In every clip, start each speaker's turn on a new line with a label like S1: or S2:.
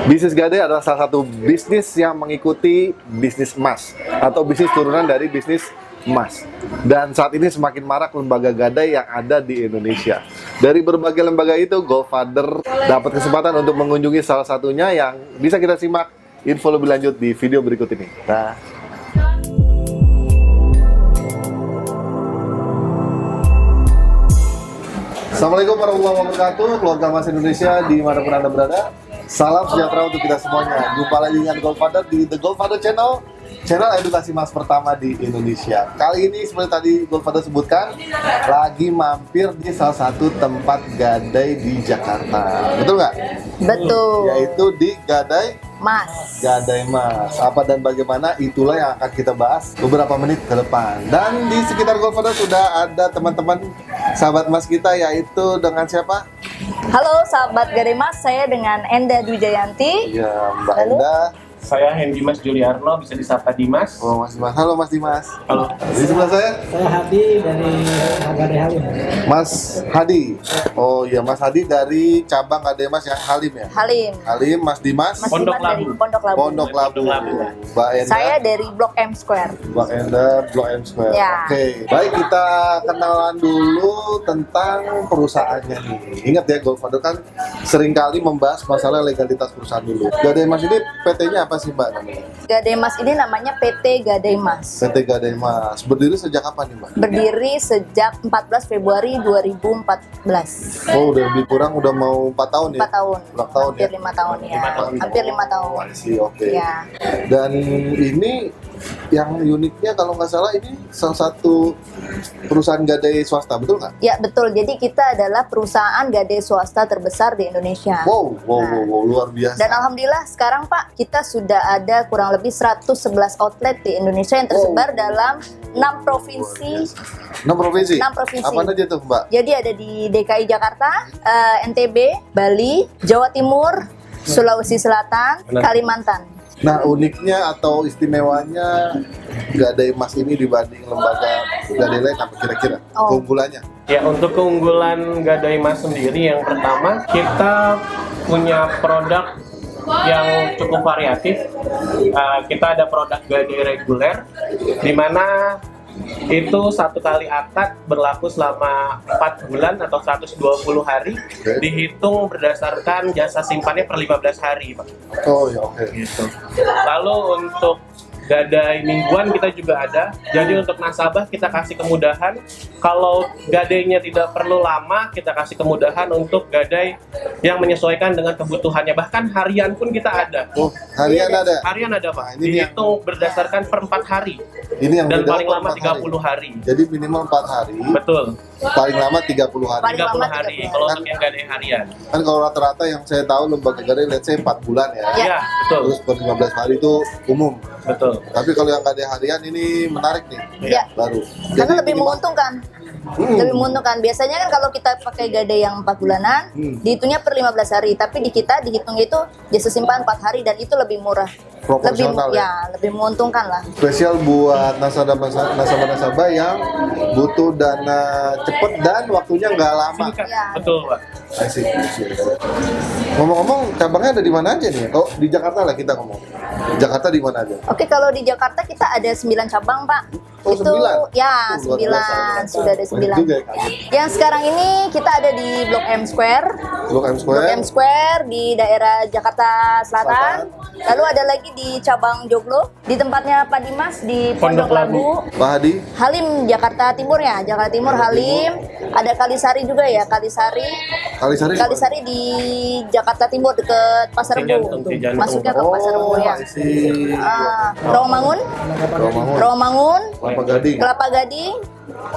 S1: Bisnis gadai adalah salah satu bisnis yang mengikuti bisnis emas atau bisnis turunan dari bisnis emas. Dan saat ini semakin marak lembaga gadai yang ada di Indonesia. Dari berbagai lembaga itu, Goldfather dapat kesempatan untuk mengunjungi salah satunya yang bisa kita simak info lebih lanjut di video berikut ini. Nah. Assalamualaikum warahmatullahi wabarakatuh, keluarga Mas Indonesia dimanapun Anda berada. Salam sejahtera untuk kita semuanya. Jumpa lagi dengan Goldfather di The Goldfather Channel, channel edukasi emas pertama di Indonesia. Kali ini seperti tadi Goldfather sebutkan, lagi mampir di salah satu tempat gadai di Jakarta. Betul nggak?
S2: Betul.
S1: Yaitu di Gadai
S2: Mas.
S1: Gadai Mas. Apa dan bagaimana, itulah yang akan kita bahas beberapa menit ke depan. Dan di sekitar Goldfather sudah ada teman-teman sahabat Mas kita, yaitu dengan siapa?
S2: Halo sahabat Gadai Mas, saya dengan Enda Dwi Jayanti.
S1: Ya, Mbak
S2: Halo.
S1: Enda.
S3: Saya Hendimas Juliarno, bisa disapa Dimas.
S1: Oh, Mas Dimas. Halo Mas Dimas.
S3: Halo.
S1: Di sebelah saya
S4: Saya Hadi dari Gadai Halim.
S1: Mas Hadi. Oh iya, Mas Hadi dari cabang Gadai Mas yang Halim ya?
S2: Halim.
S1: Halim, Mas Dimas.
S2: Mas
S3: Pondok
S2: Dimas dari
S3: Labu.
S2: Pondok Labu.
S1: Pondok Labu.
S3: Pondok Labu.
S1: Mbak Enda.
S2: Saya dari Blok M Square.
S1: Mbak Enda, Blok M Square.
S2: Ya.
S1: Oke, baik, kita kenalan dulu tentang perusahaannya nih. Ingat ya, Goldfather kan seringkali membahas masalah legalitas perusahaan dulu. Gadai Mas ini PT-nya apa sih Mbak namanya?
S2: Gadai Mas ini namanya PT Gadai Mas.
S1: PT Gadai Mas. Berdiri sejak kapan nih Mbak?
S2: Berdiri sejak 14 Februari 2014.
S1: Oh, udah lebih kurang udah mau 4 tahun ya?
S2: 4 tahun.
S1: Berapa tahun
S2: Hampir
S1: ya?
S2: 5 tahun ya.
S3: 5 tahun.
S2: Hampir 5 tahun.
S1: Masih oke.
S2: Ya.
S1: Dan ini yang uniknya kalau nggak salah ini salah satu perusahaan gadai swasta, betul nggak?
S2: Ya betul. Jadi kita adalah perusahaan gadai swasta terbesar di Indonesia.
S1: Wow, luar biasa.
S2: Dan alhamdulillah sekarang Pak, kita sudah ada kurang lebih 111 outlet di Indonesia yang tersebar dalam 6 provinsi.
S1: 6 provinsi?
S2: 6 provinsi.
S1: Apa aja tuh Mbak?
S2: Jadi ada di DKI Jakarta, NTB, Bali, Jawa Timur, Sulawesi Selatan, Kalimantan.
S1: Nah, uniknya atau istimewanya Gadai Mas ini dibanding lembaga gadai lain apa kira-kira?
S2: Oh.
S1: Keunggulannya?
S3: Ya, untuk keunggulan Gadai Mas sendiri, yang pertama kita punya produk yang cukup variatif. Kita ada produk gadai reguler, di mana itu satu kali akad berlaku selama 4 bulan atau 120 hari, dihitung berdasarkan jasa simpannya per 15 hari, Pak.
S1: Oh ya, oke.
S3: Gitu. Lalu untuk gadai mingguan kita juga ada. Jadi untuk nasabah kita kasih kemudahan. Kalau gadainya tidak perlu lama, kita kasih kemudahan untuk gadai yang menyesuaikan dengan kebutuhannya. Bahkan harian pun kita ada.
S1: Oh, harian ada?
S3: Harian ada, Pak.
S1: Nah, ini
S3: Dihitung berdasarkan per 4 hari.
S1: Ini yang
S3: Dan
S1: beda
S3: paling
S1: apa,
S3: lama
S1: 4
S3: 30 hari.
S1: Jadi minimal 4 hari,
S3: Betul.
S1: paling lama 30 hari.
S2: Paling lama
S3: 30 hari
S2: 30
S3: kalau
S1: hari.
S3: untuk yang gadai harian.
S1: Kan kalau rata-rata yang saya tahu lembaga gadai let's say 4 bulan ya.
S2: Ya.
S3: Iya, betul.
S1: Terus per 15 hari itu umum.
S3: Betul.
S1: Tapi kalau yang gadai harian ini menarik nih.
S2: Ya.
S1: Baru.
S2: Karena lebih
S1: minimal-
S2: menguntungkan. Lebih menguntungkan. Biasanya kan kalau kita pakai gadai yang 4 bulanan, dihitungnya per 15 hari. Tapi di kita dihitungnya itu jasa simpan 4 hari dan itu lebih murah. Lebih
S1: Proporsional ya.
S2: lebih menguntungkan lah.
S1: Spesial buat nasabah-nasabah yang butuh dana cepet dan waktunya nggak lama.
S3: Singkat.
S2: Ya.
S3: Betul, Pak.
S1: I see. Ngomong-ngomong, cabangnya ada di mana aja nih? Oh, di Jakarta lah kita ngomong. Jakarta di mana aja?
S2: Oke, kalau di Jakarta kita ada 9 cabang, Pak.
S1: Oh,
S2: itu
S1: 9?
S2: ya,
S1: Oh, luar
S2: 9.
S1: biasa.
S2: Sudah ada
S1: Banyak
S2: 9.
S1: juga ya, kaget.
S2: Yang sekarang ini kita ada di Blok M Square.
S1: Blok M
S2: Blok
S1: Square.
S2: M Square di daerah Jakarta Selatan. Lalu ada lagi di cabang Joglo, di tempatnya Pak Dimas di Pondok
S3: Pondok Labu.
S2: Labu.
S1: Pak Hadi.
S2: Halim Jakarta Timur ya, Jakarta Timur Halim. Ada Kalisari juga ya, Kalisari.
S1: Kalisari.
S2: Kalisari di Jakarta Timur dekat Pasar
S3: Cijantung,
S2: Rebo.
S3: Cijantung.
S2: Masuknya ke Pasar Rebo ya.
S1: I see.
S2: Rawamangun,
S1: Rawamangun.
S2: Rawamangun,
S1: Kelapa Gading.
S2: Kelapa Gading,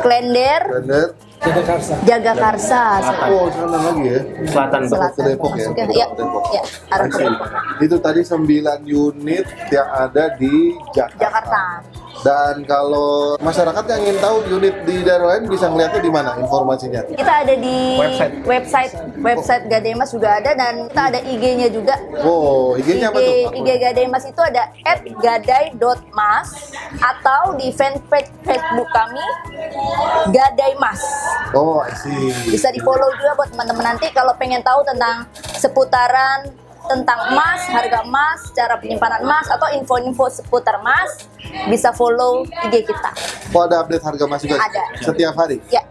S2: Klender,
S1: Klender.
S4: Jagakarsa.
S2: Jagakarsa.
S1: Oh, sana lagi ya.
S3: Selatan, Pak.
S1: Ke Depok ya?
S2: Masuknya, ya,
S1: Depok.
S2: ya, arah
S1: I
S2: ke
S1: see.
S2: Depok.
S1: Itu tadi 9 unit yang ada di
S2: Jakarta.
S1: Dan kalau masyarakat yang ingin tahu unit di daerah lain bisa ngeliatnya di mana informasinya?
S2: Kita ada di website Gadai Mas juga ada, dan kita ada IG-nya juga.
S1: Oh, IG-nya apa tuh?
S2: IG Gadai Mas itu ada @gadai.mas atau di fanpage Facebook kami Gadai Mas.
S1: Oh, I see.
S2: Bisa di follow juga buat teman-teman nanti kalau pengen tahu tentang seputaran tentang emas, harga emas, cara penyimpanan emas, atau info-info seputar emas, bisa follow IG kita.
S1: Oh, ada update harga emas juga?
S2: Ada.
S1: Setiap hari?
S2: Ya,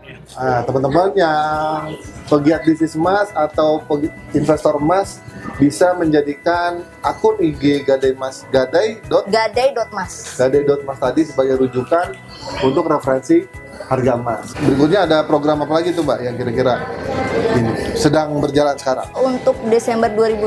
S1: Teman-teman yang pegiat bisnis emas atau investor emas bisa menjadikan akun IG Gadai Mas
S2: gadai.mas.
S1: Gadai.mas tadi sebagai rujukan untuk referensi harga emas. Berikutnya ada program apa lagi tuh Mbak yang kira-kira ini sedang berjalan sekarang?
S2: Untuk Desember 2020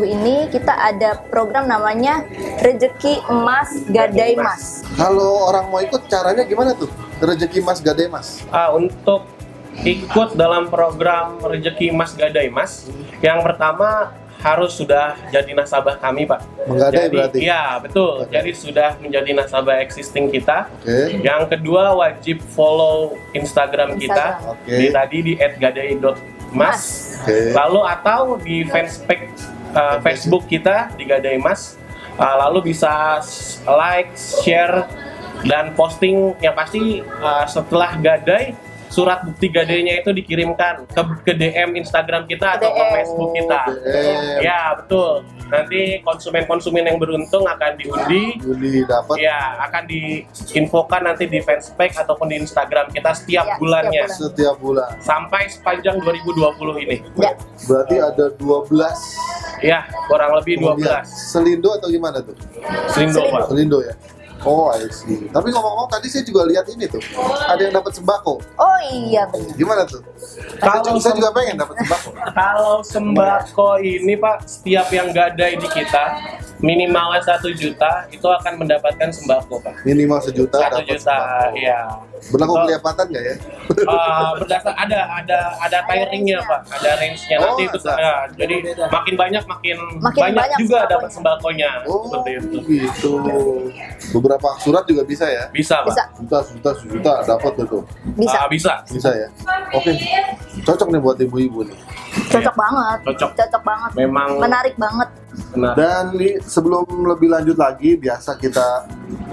S2: ini kita ada program namanya Rezeki Emas Gadai Mas.
S1: Kalau orang mau ikut caranya gimana tuh? Rezeki Mas Gadai Mas.
S3: Untuk ikut dalam program Rezeki Mas Gadai Mas, yang pertama harus sudah jadi nasabah kami, Pak.
S1: Menggadai
S3: Jadi,
S1: berarti?
S3: iya, betul.
S1: Oke.
S3: Jadi sudah menjadi nasabah existing kita.
S1: Oke.
S3: Yang kedua wajib follow Instagram kita
S1: Oke.
S3: di @gadai.mas.
S1: Oke.
S3: Lalu atau di fanspage Facebook kita di Gadai Mas. Lalu bisa like, share, dan posting yang pasti setelah gadai, surat bukti gadainya itu dikirimkan ke DM Instagram kita atau ke
S2: DM.
S3: Facebook kita.
S1: DM.
S3: Ya, betul. Nanti konsumen-konsumen yang beruntung akan diundi.
S1: Juli dapat
S3: Ya, akan diinfokan nanti di fanspage ataupun di Instagram kita setiap
S2: Ya,
S3: bulannya.
S2: setiap bulan.
S1: setiap bulan.
S3: Sampai sepanjang 2020 ini.
S2: Ya,
S1: Berarti ada 12
S3: Ya, kurang lebih
S1: kemudian
S3: 12.
S1: Selindo atau gimana tuh?
S3: Selindo, Pak.
S1: Selindo ya. Oh, I see. Tapi ngomong-ngomong tadi saya juga lihat ini tuh. Ada yang dapat sembako.
S2: oh iya benar.
S1: Gimana tuh?
S3: Kalau
S1: Saya juga pengen dapat sembako.
S3: Kalau sembako ini Pak, setiap yang gadai di kita minimalnya 1 juta itu akan mendapatkan sembako Pak.
S1: Minimal 1 juta
S3: 1
S1: dapat
S3: juta,
S1: sembako.
S3: iya.
S1: Berlaku
S3: Betul.
S1: kelihatan nggak ya?
S3: Berdasar ada tiringnya Pak, ada range-nya nanti
S1: Oh,
S3: itu.
S1: ada.
S3: Ya, jadi makin banyak makin banyak juga
S2: sembakonya.
S3: dapat sembakonya.
S1: Oh,
S3: Seperti itu.
S1: gitu. Beberapa surat juga bisa ya?
S3: Bisa Pak.
S2: Bisa.
S1: Juta dapat tuh.
S2: Bisa.
S3: Bisa.
S1: Bisa ya? Oke. Cocok nih buat ibu-ibu nih.
S2: Cocok banget.
S3: Cocok.
S2: banget.
S3: Memang
S2: Menarik banget.
S3: benar.
S1: Dan sebelum lebih lanjut lagi, biasa kita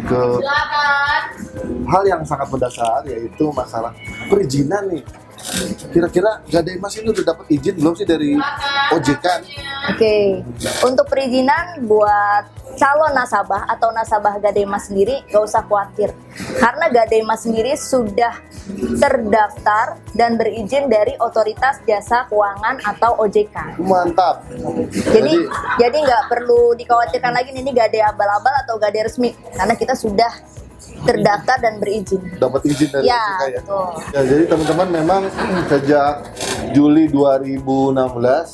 S1: ke hal yang sangat mendasar, yaitu masalah perizinan nih. Kira-kira Gadai Mas ini udah dapat izin belum sih dari OJK?
S2: Oke, untuk perizinan buat calon nasabah atau nasabah Gadai Mas sendiri gak usah khawatir, karena Gadai Mas sendiri sudah terdaftar dan berizin dari Otoritas Jasa Keuangan atau OJK.
S1: Mantap.
S2: Jadi nggak perlu dikhawatirkan lagi nih, ini Gadai abal-abal atau Gadai resmi, karena kita sudah terdaftar dan berizin.
S1: Dapat izin dari
S2: Ya,
S1: OJK ya.
S2: betul.
S1: Ya, jadi teman-teman memang sejak Juli 2016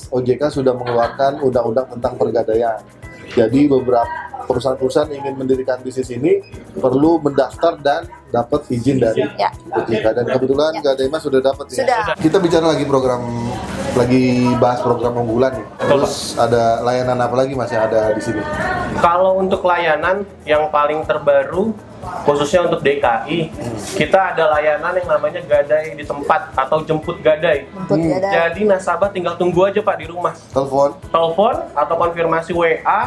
S1: OJK sudah mengeluarkan undang-undang tentang pergadaian. Jadi beberapa perusahaan-perusahaan yang ingin mendirikan bisnis ini perlu mendaftar dan dapat izin dari
S2: Ya.
S1: OJK. Dan kebetulan
S2: Ya.
S1: Gadai Mas sudah dapat ya.
S2: Sudah.
S1: Kita bicara lagi bahas program unggulan nih. Terus ada layanan apa lagi Mas yang ada di sini?
S3: Kalau untuk layanan yang paling terbaru, khususnya untuk DKI, kita ada layanan yang namanya gadai di tempat atau jemput gadai.
S2: Jemput gadai.
S3: Jadi nasabah tinggal tunggu aja Pak di rumah.
S1: Telepon.
S3: Atau konfirmasi WA,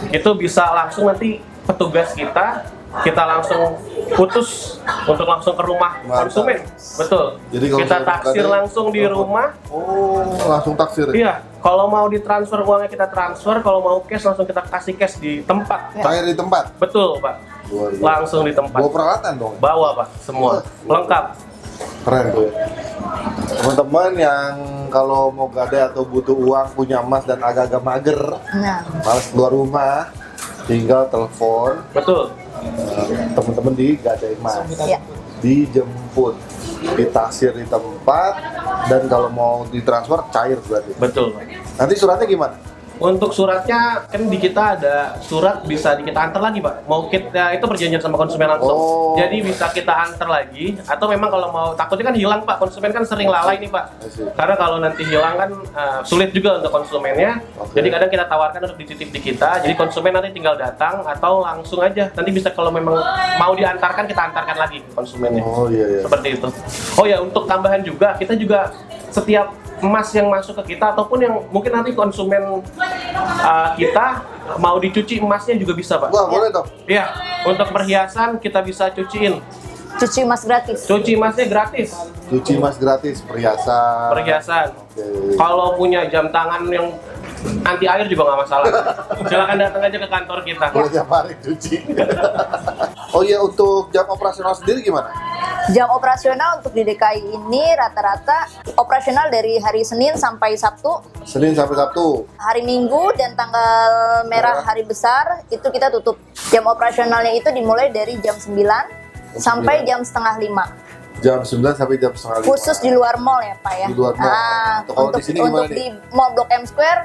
S3: itu bisa langsung nanti petugas kita langsung putus untuk langsung ke rumah
S1: Mantap.
S3: konsumen. Betul.
S1: Jadi kalau
S3: Kita
S1: saya
S3: taksir
S1: gadai,
S3: langsung di rumah.
S1: Oh, langsung taksir.
S3: Iya, kalau mau ditransfer uangnya kita transfer, kalau mau cash langsung kita kasih cash di tempat.
S1: Cair di tempat.
S3: Betul, Pak.
S1: Luar biasa.
S3: Langsung di tempat.
S1: Bawa peralatan dong.
S3: Bawa, Pak, semua. Lengkap.
S1: Keren tuh ya. Teman-teman yang kalau mau gadai atau butuh uang, punya emas dan agak-agak mager,
S2: Nah,
S1: malas keluar rumah, tinggal telepon
S3: Betul.
S1: teman-teman di Gadai Mas.
S2: ya.
S1: Dijemput, ditaksir di tempat, dan kalau mau ditransfer cair berarti.
S3: Betul, Pak.
S1: Nanti suratnya gimana?
S3: Untuk suratnya kan di kita ada surat bisa kita antar lagi Pak. Mau kita itu perjanjian sama konsumen langsung.
S1: Oh.
S3: Jadi bisa kita antar lagi atau memang kalau mau takutnya kan hilang Pak. Konsumen kan sering lalai nih Pak.
S1: Asik.
S3: Karena kalau nanti hilang kan sulit juga untuk konsumennya.
S1: Oke.
S3: Jadi kadang kita tawarkan untuk dititip di kita. Jadi konsumen nanti tinggal datang atau langsung aja. Nanti bisa kalau memang mau diantarkan kita antarkan lagi ke konsumennya.
S1: Oh iya iya.
S3: Seperti itu. Oh ya, untuk tambahan juga, kita juga setiap emas yang masuk ke kita ataupun yang mungkin nanti konsumen kita mau dicuci emasnya juga bisa Pak.
S1: Wah boleh dong.
S3: Iya, untuk perhiasan kita bisa cuciin.
S2: Cuci emas gratis.
S3: Cuci emasnya gratis.
S1: Cuci emas gratis, perhiasan.
S3: Perhiasan.
S1: Oke.
S3: Kalau punya jam tangan yang anti air juga nggak masalah. Silakan datang aja ke kantor kita.
S1: Boleh tiap hari cuci. Oh iya, untuk jam operasional sendiri gimana?
S2: Jam operasional untuk di DKI ini rata-rata operasional dari hari Senin sampai Sabtu.
S1: Senin sampai Sabtu.
S2: Hari Minggu dan tanggal merah hari besar itu kita tutup. Jam operasionalnya itu dimulai dari jam 9 sampai jam setengah 5.
S1: Jam 9 sampai jam setengah 5.
S2: Khusus di luar mall ya Pak ya.
S1: Di luar mall.
S2: Nah,
S1: Kalau di sini gimana
S2: untuk
S1: nih?
S2: di Mall Blok M Square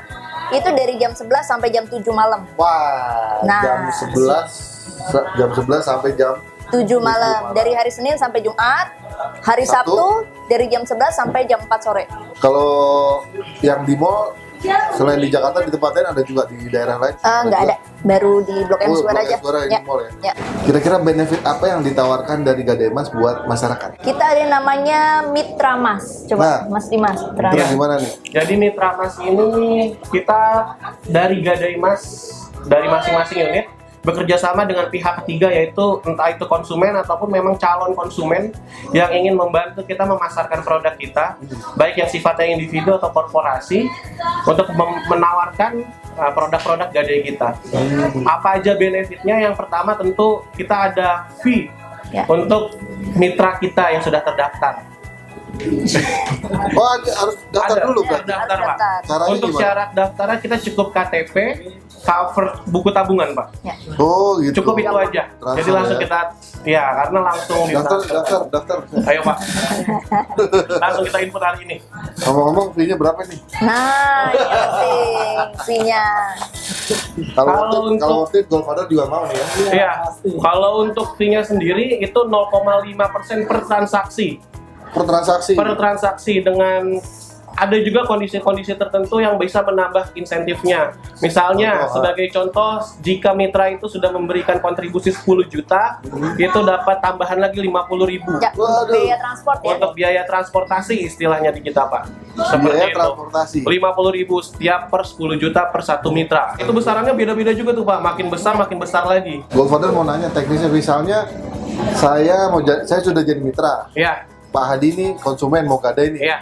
S2: itu dari jam 11 sampai jam 7 malam.
S1: Wah,
S2: Nah.
S1: jam 11 sampai jam
S2: 7 malam. Dari hari Senin sampai Jumat. Hari
S1: Sabtu?
S2: Sabtu dari jam 11 sampai jam 4 sore.
S1: Kalau yang di mall selain di Jakarta di tempat lain ada juga di daerah lain?
S2: Nggak ada, baru di Blok M
S1: Oh,
S2: Square
S1: Blok
S2: aja.
S1: M Square yang
S2: Ya.
S1: di mall ya?
S2: Ya.
S1: Kira-kira benefit apa yang ditawarkan dari Gadai Mas buat masyarakat?
S2: Kita ada yang namanya Mitra Mas. Coba
S1: Nah.
S2: Mas Dimas. Mitra
S1: Terus
S2: Mas.
S1: gimana nih?
S3: Jadi Mitra Mas ini kita dari Gadai Mas dari masing-masing unit bekerja sama dengan pihak ketiga, yaitu entah itu konsumen ataupun memang calon konsumen yang ingin membantu kita memasarkan produk kita, baik yang sifatnya individu atau korporasi, untuk menawarkan produk-produk Gadai kita. Apa aja benefitnya? Yang pertama tentu kita ada fee
S2: Ya.
S3: untuk mitra kita yang sudah terdaftar.
S1: Oh, harus daftar
S3: Ada,
S1: dulu
S3: iya,
S1: berarti?
S3: daftar, Pak.
S2: Daftar.
S1: Caranya
S3: Untuk
S1: gimana?
S3: syarat daftarnya kita cukup KTP, cover buku tabungan, Pak.
S2: Ya.
S1: Oh gitu.
S3: Cukup itu aja.
S1: Transfer
S3: Jadi langsung
S1: ya?
S3: kita, ya karena langsung
S1: Daftar.
S3: Ayo Pak, langsung kita input hari ini.
S1: Ngomong-ngomong, fee-nya berapa nih?
S2: Nah, ini penting fee-nya.
S1: Kalau
S3: Kalau
S1: worth it, kalau worth it, Goldfather juga mau nih ya.
S3: Ya,
S4: pasti.
S3: kalau untuk fee-nya sendiri itu 0,5% per transaksi.
S1: Per transaksi.
S3: Per transaksi dengan ada juga kondisi-kondisi tertentu yang bisa menambah insentifnya. Misalnya,
S1: Contoh,
S3: sebagai contoh, jika mitra itu sudah memberikan kontribusi 10 juta, itu dapat tambahan lagi 50.000
S2: Ya,
S1: Waduh.
S2: biaya transport ya.
S3: untuk biaya transportasi istilahnya di kita, Pak. Seperti
S1: Biaya
S3: itu.
S1: transportasi.
S3: 50.000 setiap per 10 juta per satu mitra. Itu besarannya beda-beda juga tuh, Pak. Makin besar lagi.
S1: Goldfather mau nanya teknisnya, misalnya saya sudah jadi mitra.
S3: Ya,
S1: Pak Hadi nih konsumen mau Gadai nih.
S3: ya.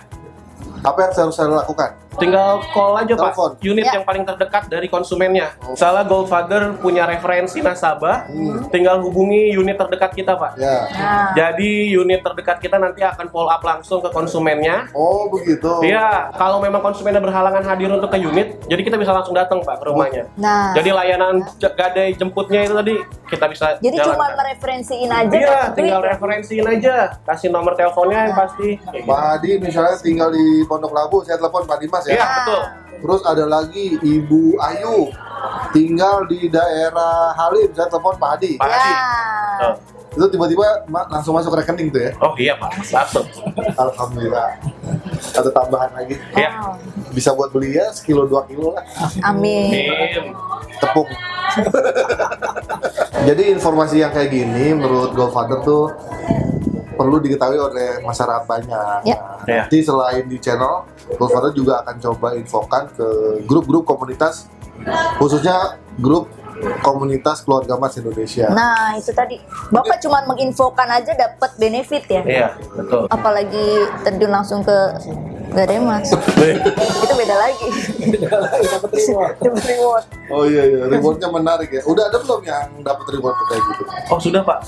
S1: Apa yang harus saya lakukan?
S3: Tinggal call aja
S1: Telepon.
S3: Pak, unit
S2: Ya.
S3: yang paling terdekat dari konsumennya. Misalnya Goldfather punya referensi nasabah, tinggal hubungi unit terdekat kita Pak.
S1: Ya.
S2: Nah,
S3: Jadi unit terdekat kita nanti akan follow up langsung ke konsumennya.
S1: Oh begitu.
S3: Iya, kalau memang konsumennya berhalangan hadir untuk ke unit, jadi kita bisa langsung datang Pak ke rumahnya.
S2: nah.
S3: Jadi layanan Gadai jemputnya itu tadi kita bisa
S2: Jadi cuma
S3: jalankan.
S2: mereferensiin aja.
S3: Iya,
S2: dapat
S3: tinggal
S2: duit.
S3: referensiin aja, kasih nomor teleponnya yang pasti. Kayak gitu.
S1: Pak Hadi misalnya tinggal di Pondok Labu, saya telepon Pak Dimas ya.
S3: Iya, betul.
S1: Terus ada lagi Ibu Ayu tinggal di daerah Halim, saya telepon Pak Hadi.
S3: Pak Hadi.
S2: Ya.
S3: Tuh.
S1: Itu tiba-tiba langsung masuk ke rekening tuh ya.
S3: Oh iya Pak, langsung.
S1: Alhamdulillah. Ada tambahan lagi.
S3: Iya.
S2: Wow.
S1: Bisa buat beli ya sekilo 2 kilo lah
S2: Amin.
S1: tepung. Jadi informasi yang kayak gini menurut Goldfather tuh perlu diketahui oleh masyarakat banyak.
S2: Ya.
S3: Ya.
S1: Jadi selain di channel, Goldfather juga akan coba infokan ke grup-grup komunitas, khususnya grup komunitas keluarga Mas Indonesia.
S2: Nah, itu tadi. Bapak cuma menginfokan aja dapat benefit ya.
S3: Iya, betul.
S2: Apalagi terjun langsung ke Gadai Mas. Itu beda lagi.
S4: Dapat reward.
S2: Dapat reward.
S1: Oh iya, rewardnya menarik ya. Udah ada belum yang dapat reward kayak gitu?
S3: Oh sudah Pak.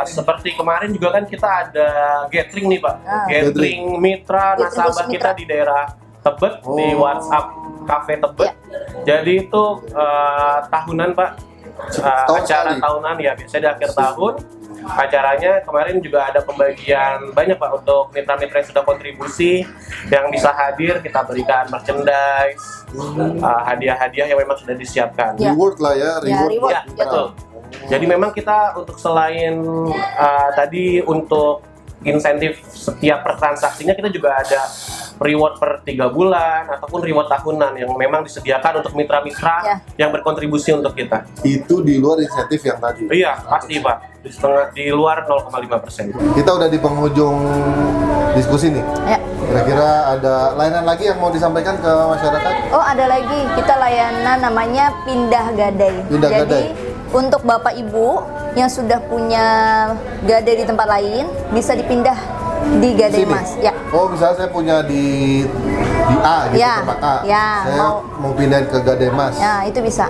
S3: Seperti kemarin juga kan kita ada gathering nih Pak.
S2: Ah.
S3: Gathering mitra
S2: Gathering
S3: nasabah
S2: khusus
S3: kita
S2: mitra.
S3: di daerah Tebet di
S1: Oh.
S3: WhatsApp Cafe Tebet.
S2: Ya.
S3: Jadi itu tahunan Pak.
S1: Tahun
S3: Acara
S1: sekali.
S3: tahunan ya biasanya di akhir tahun. Acaranya kemarin juga ada pembagian banyak Pak untuk mitra-mitra yang sudah kontribusi yang bisa hadir, kita berikan merchandise, hadiah-hadiah yang memang sudah disiapkan.
S2: Ya.
S1: Reward lah ya, reward.
S2: reward.
S1: buat
S3: Ya,
S1: mitra.
S3: betul. Jadi memang kita untuk selain tadi untuk insentif setiap per transaksinya, kita juga ada reward per 3 bulan ataupun reward tahunan yang memang disediakan untuk mitra-mitra
S2: Ya.
S3: yang berkontribusi untuk kita.
S1: Itu di luar insentif yang tadi.
S3: Iya, pasti Pak. Di luar 0,5%.
S1: Kita udah di penghujung diskusi nih.
S2: Ya.
S1: Kira-kira ada layanan lagi yang mau disampaikan ke masyarakat?
S2: Oh, ada lagi. Kita layanan namanya Pindah Gadai.
S1: Pindah
S2: Jadi,
S1: Gadai.
S2: untuk Bapak Ibu yang sudah punya gadai di tempat lain, bisa dipindah di Gadai
S1: Sini?
S2: Mas. Ya.
S1: Oh, misalnya saya punya di di A gitu,
S2: Ya,
S1: tempat A.
S2: ya,
S1: Saya mau pindahin ke Gadai Mas.
S2: Ya, itu bisa.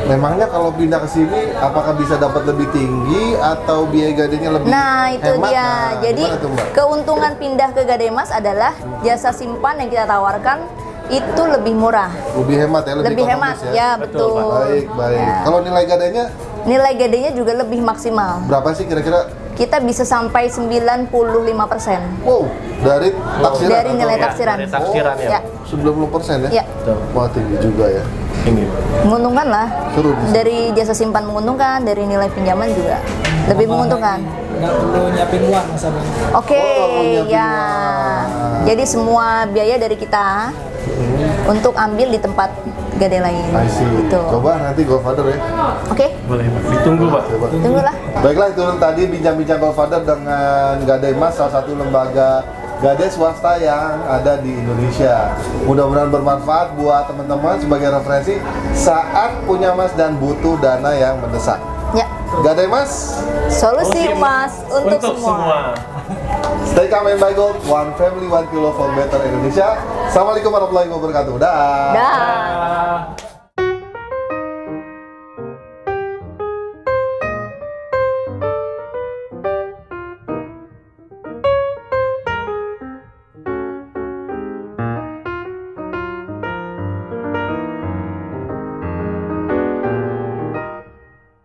S1: Memangnya kalau pindah ke sini apakah bisa dapat lebih tinggi atau biaya gadainya lebih
S2: Nah, itu
S1: hemat?
S2: dia.
S1: Nah,
S2: Jadi,
S1: gimana tuh, Mbak?
S2: keuntungan pindah ke Gadai Mas adalah jasa simpan yang kita tawarkan itu lebih murah.
S1: Lebih hemat ya,
S2: Lebih hemat,
S1: ekonomis
S2: ya,
S3: Betul,
S2: betul.
S1: Baik, baik.
S2: Ya.
S1: Kalau nilai gadainya
S2: Nilai gadainya juga lebih maksimal.
S1: berapa sih kira-kira?
S2: Kita bisa sampai 95%.
S1: Wow, dari taksiran
S2: Dari
S1: atau
S2: nilai
S3: Ya,
S2: taksiran.
S3: dari taksiran ya.
S2: Ya,
S1: 90% ya?
S2: ya.
S1: Wah, tinggi juga ya.
S3: Ini.
S2: Menguntungkan lah.
S1: Seru nih.
S2: Dari jasa simpan menguntungkan, dari nilai pinjaman juga lebih menguntungkan.
S4: Nggak perlu nyiapin uang nasabahnya.
S2: Oke,
S1: Oh, nyiapin
S2: ya.
S1: uang.
S2: Jadi semua biaya dari kita untuk ambil di tempat gadai lain.
S1: I see.
S2: Gitu.
S1: Coba nanti Godfather ya.
S2: Oke,
S3: Boleh, Pak. Ditunggu, Pak.
S1: Coba.
S2: tunggulah.
S1: Baiklah, itu tadi bincang-bincang Godfather dengan Gadai Mas, salah satu lembaga gadai swasta yang ada di Indonesia. Mudah-mudahan bermanfaat buat teman-teman sebagai referensi saat punya Mas dan butuh dana yang mendesak.
S2: Ya,
S1: Gadai Mas,
S2: solusi emas untuk,
S3: Untuk
S2: semua.
S3: semua.
S1: stay calm and buy gold, one family, one kilo for better Indonesia. Assalamualaikum warahmatullahi wabarakatuh. Dah.
S2: Dah.
S3: Ah.